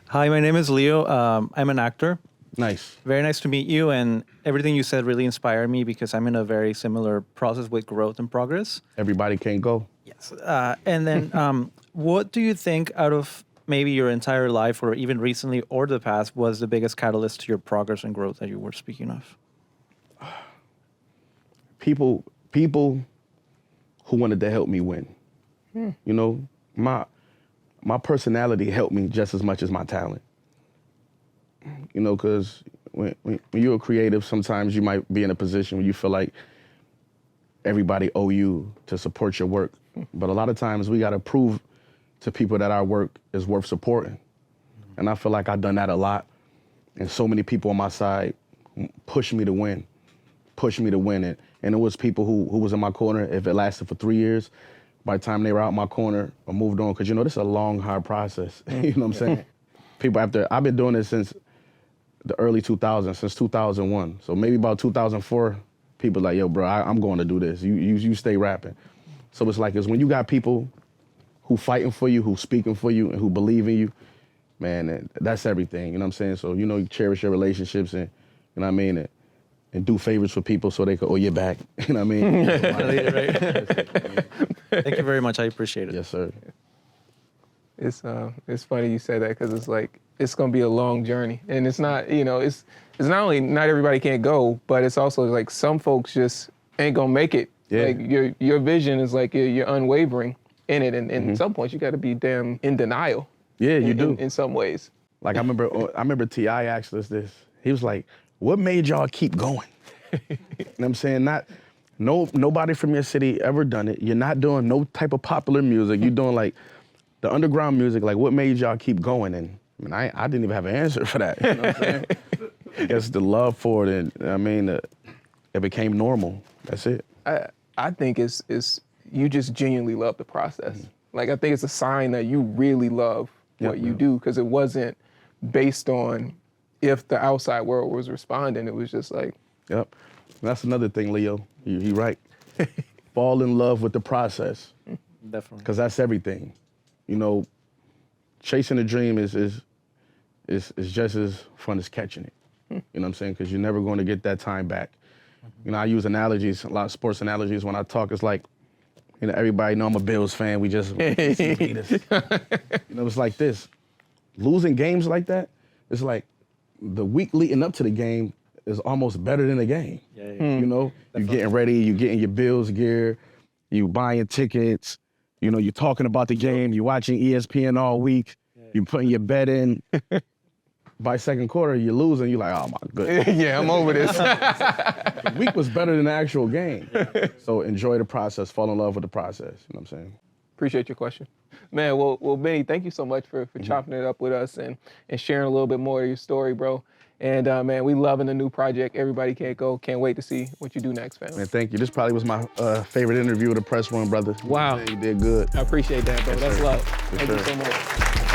Hi, my name is Leo. I'm an actor. Nice. Very nice to meet you, and everything you said really inspired me because I'm in a very similar process with growth and progress. Everybody can't go. Yes. And then what do you think out of maybe your entire life or even recently or the past was the biggest catalyst to your progress and growth that you were speaking of? People who wanted to help me win. You know, my personality helped me just as much as my talent. You know, because when you're a creative, sometimes you might be in a position where you feel like everybody owe you to support your work. But a lot of times we got to prove to people that our work is worth supporting. And I feel like I've done that a lot. And so many people on my side pushed me to win. And it was people who was in my corner. If it lasted for 3 years, by the time they were out my corner, I moved on. Because, you know, this is a long, hard process. You know what I'm saying? People I've been doing this since the early 2000s, since 2001. So maybe about 2004, people like, yo, bro, I'm going to do this. You stay rapping. So it's when you got people who fighting for you, who speaking for you, and who believe in you, man, that's everything. You know what I'm saying? So, you know, you cherish your relationships and, you know what I mean, and do favors for people so they can owe you back. You know what I mean? Thank you very much. I appreciate it. Yes, sir. It's funny you say that because it's like it's gonna be a long journey, and it's not, you know, it's not only not everybody can't go, but it's also like some folks just ain't gonna make it. Yeah. Like your vision is like you're unwavering in it, and at some point you got to be damn in denial. Yeah, you do. In some ways. Like I remember T.I. asked us this. He was like, "What made y'all keep going?" You know what I'm saying? Nobody from your city ever done it. You're not doing no type of popular music. You're doing like the underground music. Like, what made y'all keep going? And I didn't even have an answer for that. You know what I'm saying? I guess the love for it, and it became normal. That's it. I think it's you just genuinely love the process. Like, I think it's a sign that you really love what you do, because it wasn't based on if the outside world was responding. It was just like. Yep. That's another thing, Leo. You're right. Fall in love with the process. Definitely. Because that's everything. You know, chasing a dream is just as fun as catching it. You know what I'm saying? Because you're never going to get that time back. You know, I use analogies, a lot of sports analogies when I talk. It's like, you know, everybody know I'm a Bills fan. We just beat us. You know, it's like this. Losing games like that, it's like the week leading up to the game is almost better than the game. Yeah. You know, you're getting ready, you're getting your Bills gear, you buying tickets, you know, you're talking about the game, you're watching ESPN all week, you're putting your bet in. By second quarter, you're losing, you're like, oh my goodness. Yeah, I'm over this. The week was better than the actual game. So enjoy the process, fall in love with the process, you know what I'm saying? Appreciate your question. Man, well, Benny, thank you so much for chopping it up with us and sharing a little bit more of your story, bro. And man, we loving the new project. Everybody can't go. Can't wait to see what you do next, fam. Man, thank you. This probably was my favorite interview of the press run, brother. Wow. You did good. I appreciate that, bro. Yes, That's sir. love. Yes, Thank you sir. so much.